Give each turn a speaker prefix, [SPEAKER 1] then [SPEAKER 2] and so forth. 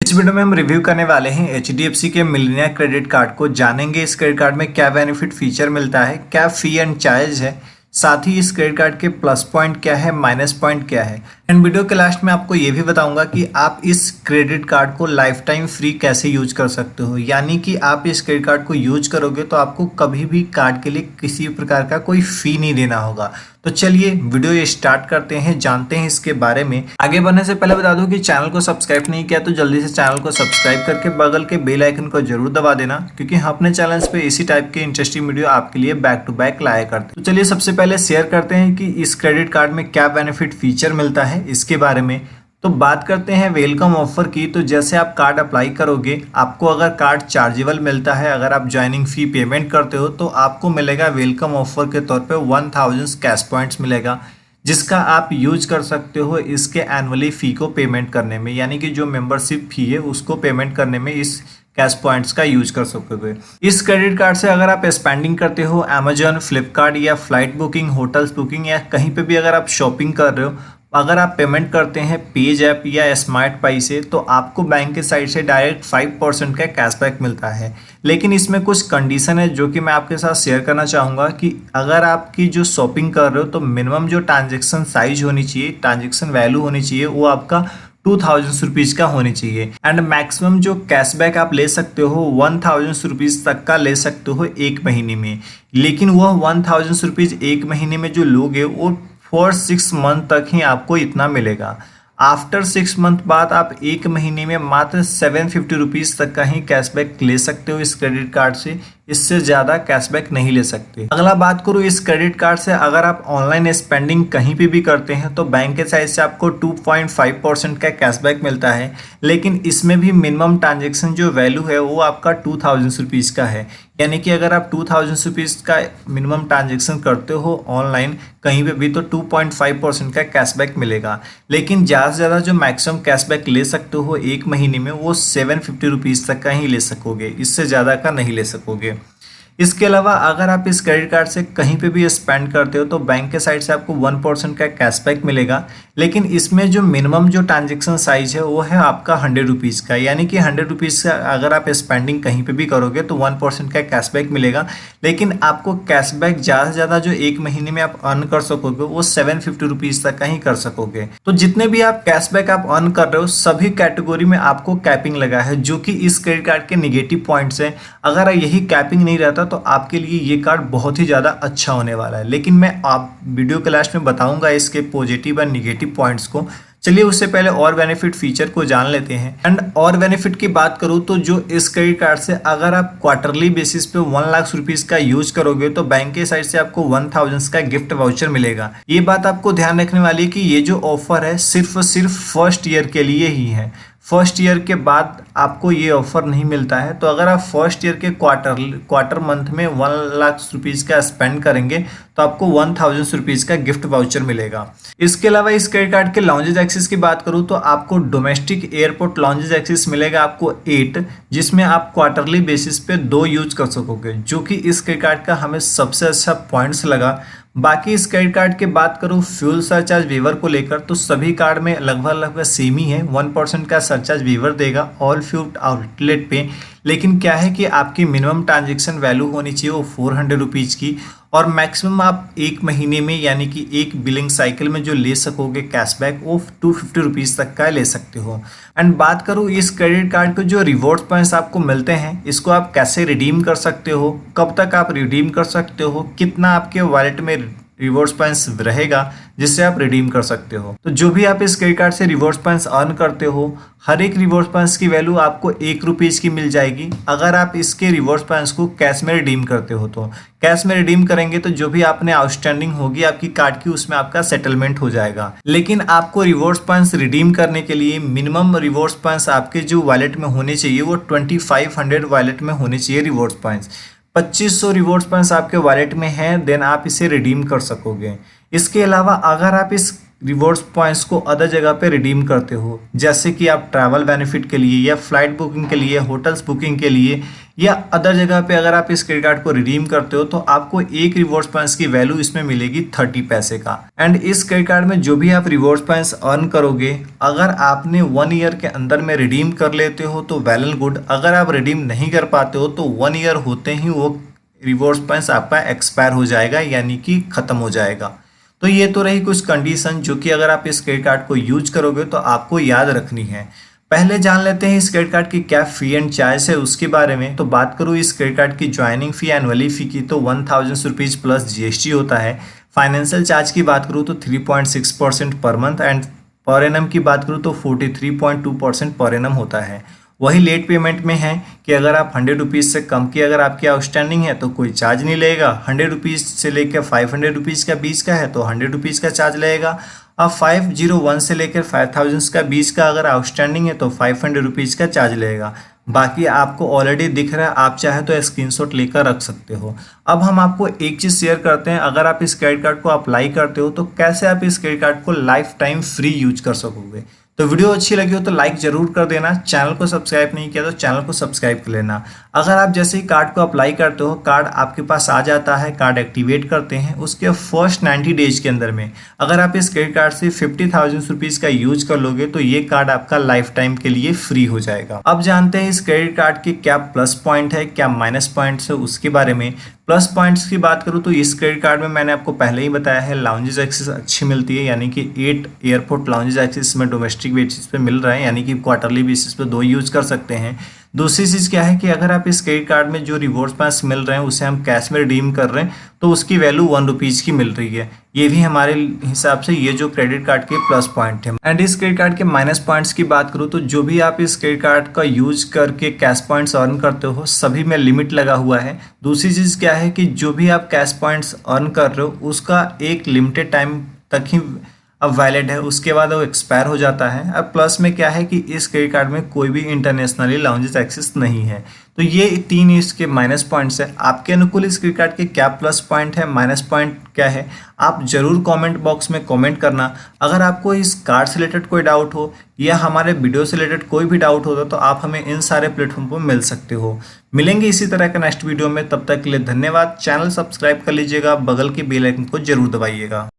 [SPEAKER 1] इस वीडियो में हम रिव्यू करने वाले हैं HDFC के मिलेनिया क्रेडिट कार्ड को। जानेंगे इस क्रेडिट कार्ड में क्या बेनिफिट फीचर मिलता है, क्या फी एंड चार्ज है, साथ ही इस क्रेडिट कार्ड के प्लस पॉइंट क्या है, माइनस पॉइंट क्या है। एंड वीडियो के लास्ट में आपको ये भी बताऊंगा कि आप इस क्रेडिट कार्ड को लाइफ टाइम फ्री कैसे यूज कर सकते हो, यानी कि आप इस क्रेडिट कार्ड को यूज करोगे तो आपको कभी भी कार्ड के लिए किसी प्रकार का कोई फी नहीं देना होगा। तो चलिए वीडियो ये स्टार्ट करते हैं, जानते हैं इसके बारे में। आगे बढ़ने से पहले बता दूं कि चैनल को सब्सक्राइब नहीं किया तो जल्दी से चैनल को सब्सक्राइब करके बगल के बेल आइकन को जरूर दबा देना, क्योंकि हम अपने चैनल्स पे इसी टाइप के इंटरेस्टिंग वीडियो आपके लिए बैक टू बैक लाया करते हैं। तो चलिए सबसे पहले शेयर करते हैं कि इस क्रेडिट कार्ड में क्या बेनिफिट फीचर मिलता है इसके बारे में। तो बात करते हैं वेलकम ऑफर की। तो जैसे आप कार्ड अप्लाई करोगे, आपको अगर कार्ड चार्जेबल मिलता है, अगर आप ज्वाइनिंग फी पेमेंट करते हो तो आपको मिलेगा वेलकम ऑफर के तौर पे 1000 कैश पॉइंट्स मिलेगा, जिसका आप यूज कर सकते हो इसके एनुअली फी को पेमेंट करने में, यानी कि जो मेंबरशिप फी है उसको पेमेंट करने में इस कैश पॉइंट्स का यूज कर सकोगे। इस क्रेडिट कार्ड से अगर आप स्पेंडिंग करते हो अमेजॉन, फ्लिपकार्ट या फ्लाइट बुकिंग, होटल्स बुकिंग या कहीं पे भी अगर आप शॉपिंग कर रहे हो, अगर आप पेमेंट करते हैं पेज ऐप या स्मार्ट पाई से, तो आपको बैंक के साइड से डायरेक्ट 5% का कैशबैक मिलता है। लेकिन इसमें कुछ कंडीशन है जो कि मैं आपके साथ शेयर करना चाहूँगा कि अगर आपकी जो शॉपिंग कर रहे हो तो मिनिमम जो ट्रांजेक्शन साइज होनी चाहिए, ट्रांजेक्शन वैल्यू होनी चाहिए, वो आपका 2000 रुपीज़ का होनी चाहिए। एंड मैक्सिमम जो कैशबैक आप ले सकते हो 1000 रुपीज़ तक का ले सकते हो एक महीने में। लेकिन वह 1000 रुपीज़ एक महीने में जो लोगे वो फॉर 6 मंथ तक ही आपको इतना मिलेगा। आफ्टर 6 मंथ बाद आप एक महीने में मात्र 750 रुपीज़ तक का ही कैशबैक ले सकते हो इस क्रेडिट कार्ड से, इससे ज़्यादा कैशबैक नहीं ले सकते। अगला बात करूँ इस क्रेडिट कार्ड से, अगर आप ऑनलाइन स्पेंडिंग कहीं पे भी करते हैं तो बैंक के साइड से आपको 2.5% का कैशबैक मिलता है। लेकिन इसमें भी मिनिमम ट्रांजेक्शन जो वैल्यू है वो आपका 2000 रुपीज़ का है, यानी कि अगर आप 2000 रुपीज़ का मिनिमम ट्रांजेक्शन करते हो ऑनलाइन कहीं पे भी तो 2.5% का कैशबैक मिलेगा। लेकिन ज़्यादा से ज़्यादा जो मैक्सिमम कैशबैक ले सकते हो एक महीने में वो 750 रुपीज़ तक का ही ले सकोगे, इससे ज़्यादा का नहीं ले सकोगे। इसके अलावा अगर आप इस क्रेडिट कार्ड से कहीं पे भी स्पेंड करते हो तो बैंक के साइड से आपको 1% का कैशबैक मिलेगा। लेकिन इसमें जो मिनिमम जो ट्रांजेक्शन साइज है वो है आपका 100 रुपीज़ का, यानी कि 100 रुपीज़ का अगर आप स्पेंडिंग कहीं पे भी करोगे तो 1% का कैशबैक मिलेगा। लेकिन आपको कैशबैक ज़्यादा से ज़्यादा जो एक महीने में आप अर्न कर सकोगे वो 750 रुपीज़ तक का ही कर सकोगे। तो जितने भी आप कैशबैक आप अर्न कर रहे हो सभी कैटेगरी में आपको कैपिंग लगा है, जो कि इस क्रेडिट कार्ड के निगेटिव पॉइंट्स हैं। अगर यही कैपिंग नहीं रहता तो आपके लिए ये कार्ड बहुत ही ज़्यादा अच्छा होने वाला है। लेकिन मैं आप वीडियो के लास्ट में बताऊंगा इसके पॉजिटिव और निगेटिव पॉइंट्स को। चलिए उससे पहले और बेनिफिट फीचर को जान लेते हैं। एंड और बेनिफिट की बात करूं तो जो इस क्रेडिट कार्ड से अगर आप क्वार्टरली बेसिस पे 1 लाख रुपीज़ का यूज करोगे तो बैंक के साइड से आपको 1000 का गिफ्ट वाउचर मिलेगा। ये बात आपको ध्यान रखने वाली है कि ये जो ऑफर है सिर्फ और सिर्फ फर्स्ट ईयर के लिए ही है। फर्स्ट ईयर के बाद आपको ये ऑफर नहीं मिलता है। तो अगर आप फर्स्ट ईयर के क्वार्टर मंथ में 1 लाख रुपीज़ का स्पेंड करेंगे तो आपको 1000 रुपीज़ का गिफ्ट वाउचर मिलेगा। इसके अलावा इस क्रेडिट कार्ड के लॉन्जेस एक्सेस की बात करूँ तो आपको डोमेस्टिक एयरपोर्ट लॉन्जेस एक्सेस मिलेगा आपको 8, जिसमें आप क्वार्टरली बेसिस पे 2 यूज कर सकोगे, जो कि इस क्रेडिट कार्ड का हमें सबसे अच्छा पॉइंट्स लगा। बाकी इस क्रेडिट कार्ड की बात करूँ फ्यूल सरचार्ज वेवर को लेकर तो सभी कार्ड में लगभग सेम ही है। 1% का सरचार्ज वेवर देगा ऑल फ्यूल आउटलेट पे। लेकिन क्या है कि आपकी मिनिमम ट्रांजेक्शन वैल्यू होनी चाहिए वो 400 रुपीज़ की, और मैक्सिमम आप एक महीने में यानी कि एक बिलिंग साइकिल में जो ले सकोगे कैशबैक वो 250 रुपीज़ तक का ले सकते हो। एंड बात करूँ इस क्रेडिट कार्ड के जो रिवॉर्ड पॉइंट्स आपको मिलते हैं, इसको आप कैसे रिडीम कर सकते हो, कब तक आप रिडीम कर सकते हो, कितना आपके वॉलेट में रिवॉर्ड्स पॉइंट्स रहेगा जिससे आप रिडीम कर सकते हो। तो जो भी आप इस क्रेडिट कार्ड से रिवॉर्ड्स पॉइंट्स अर्न करते हो, हर एक रिवॉर्ड्स पॉइंट्स की वैल्यू आपको 1 रुपीज़ की मिल जाएगी। अगर आप इसके रिवॉर्ड्स पॉइंट्स को कैश में रिडीम करते हो तो कैश में रिडीम करेंगे तो जो भी आपने आउटस्टैंडिंग होगी आपकी कार्ड की उसमें आपका सेटलमेंट हो जाएगा। लेकिन आपको रिवॉर्ड्स पॉइंट्स रिडीम करने के लिए मिनिमम रिवॉर्ड्स पॉइंट्स आपके जो वॉलेट में होने चाहिए वो 2500 वॉलेट में होने चाहिए रिवॉर्ड्स पॉइंट्स। 2500 रिवॉर्ड्स पॉइंट्स आपके वॉलेट में हैं, देन आप इसे रिडीम कर सकोगे। इसके अलावा अगर आप इस रिवॉर्ड्स पॉइंट्स को अदर जगह पे रिडीम करते हो, जैसे कि आप ट्रैवल बेनिफिट के लिए या फ्लाइट बुकिंग के लिए, होटल्स बुकिंग के लिए या अदर जगह पे अगर आप इस क्रेडिट कार्ड को रिडीम करते हो तो आपको एक रिवॉर्ड्स पॉइंट्स की वैल्यू इसमें मिलेगी 30 पैसे का। एंड इस क्रेडिट कार्ड में जो भी आप रिवॉर्ड्स पॉइंट्स अर्न करोगे, अगर आपने 1 ईयर के अंदर में रिडीम कर लेते हो तो वेल एंड गुड, अगर आप रिडीम नहीं कर पाते हो तो 1 ईयर होते ही वो रिवॉर्ड्स पॉइंट्स आपका एक्सपायर हो जाएगा, यानी कि ख़त्म हो जाएगा। तो ये तो रही कुछ कंडीशन जो कि अगर आप इस क्रेडिट कार्ड को यूज करोगे तो आपको याद रखनी है। पहले जान लेते हैं इस क्रेडिट कार्ड की क्या फी एंड चार्ज है उसके बारे में। तो बात करूँ इस क्रेडिट कार्ड की ज्वाइनिंग फी एनुअली फी की तो 1000 रुपीज़ प्लस जीएसटी होता है। फाइनेंशियल चार्ज की बात करूँ तो 3.6% per month and per annum की बात करूँ तो 43.2% पर एनम होता है। वही लेट पेमेंट में है कि अगर आप 100 रुपीज़ से कम की अगर आपकी आउटस्टैंडिंग है तो कोई चार्ज नहीं लगेगा। 100 रुपीज़ से लेकर 500 रुपीज़ का बीच का है तो 100 रुपीज़ का चार्ज लगेगा। अब 501 से लेकर 5000 का बीच का अगर आउटस्टैंडिंग है तो 500 रुपीज़ का चार्ज लगेगा। बाकी आपको ऑलरेडी दिख रहा है, आप चाहे तो स्क्रीनशॉट लेकर रख सकते हो। अब हम आपको एक चीज़ शेयर करते हैं, अगर आप इस क्रेडिट कार्ड को अप्लाई करते हो तो कैसे आप इस क्रेडिट कार्ड को लाइफ टाइम फ्री यूज कर सकोगे। तो वीडियो अच्छी लगी हो तो लाइक जरूर कर देना, चैनल को सब्सक्राइब नहीं किया तो चैनल को सब्सक्राइब कर लेना। अगर आप जैसे ही कार्ड को अप्लाई करते हो, कार्ड आपके पास आ जाता है, कार्ड एक्टिवेट करते हैं, उसके फर्स्ट 90 डेज के अंदर में अगर आप इस क्रेडिट कार्ड से 50,000 रुपीज़ का यूज कर लोगे तो ये कार्ड आपका लाइफ टाइम के लिए फ्री हो जाएगा। अब जानते हैं इस क्रेडिट कार्ड के क्या प्लस पॉइंट है, क्या माइनस पॉइंट्स है उसके बारे में। प्लस पॉइंट्स की बात करूँ तो इस क्रेडिट कार्ड में मैंने आपको पहले ही बताया है, लाउंजेस एक्सेस अच्छी मिलती है, यानी कि 8 एयरपोर्ट लाउंजेस एक्सेस में डोमेस्टिक बेसिस पे मिल रहा है, यानी कि क्वार्टरली बेसिस पे 2 यूज कर सकते हैं। दूसरी चीज़ क्या है कि अगर आप इस क्रेडिट कार्ड में जो रिवॉर्ड्स पॉइंट्स मिल रहे हैं उसे हम कैश में रिडीम कर रहे हैं तो उसकी वैल्यू 1 रुपीज़ की मिल रही है। ये भी हमारे हिसाब से ये जो क्रेडिट कार्ड के प्लस पॉइंट है। एंड इस क्रेडिट कार्ड के माइनस पॉइंट्स की बात करूँ तो जो भी आप इस क्रेडिट कार्ड का यूज करके कैश पॉइंट्स अर्न करते हो सभी में लिमिट लगा हुआ है। दूसरी चीज़ क्या है कि जो भी आप कैश पॉइंट्स अर्न कर रहे हो उसका एक लिमिटेड टाइम तक ही अब वैलिड है, उसके बाद वो एक्सपायर हो जाता है। अब प्लस में क्या है कि इस क्रेडिट कार्ड में कोई भी इंटरनेशनली लाउंजेस एक्सेस नहीं है। तो ये 3 इसके माइनस पॉइंट्स है। आपके अनुकूल इस क्रेडिट कार्ड के क्या प्लस पॉइंट है, माइनस पॉइंट क्या है, आप जरूर कमेंट बॉक्स में कमेंट करना। अगर आपको इस कार्ड से रिलेटेड कोई डाउट हो या हमारे वीडियो से रिलेटेड कोई भी डाउट होता तो आप हमें इन सारे प्लेटफॉर्म पर मिल सकते हो। मिलेंगे इसी तरह का नेक्स्ट वीडियो में, तब तक के लिए धन्यवाद। चैनल सब्सक्राइब कर लीजिएगा, बगल के बेल आइकन को जरूर दबाइएगा।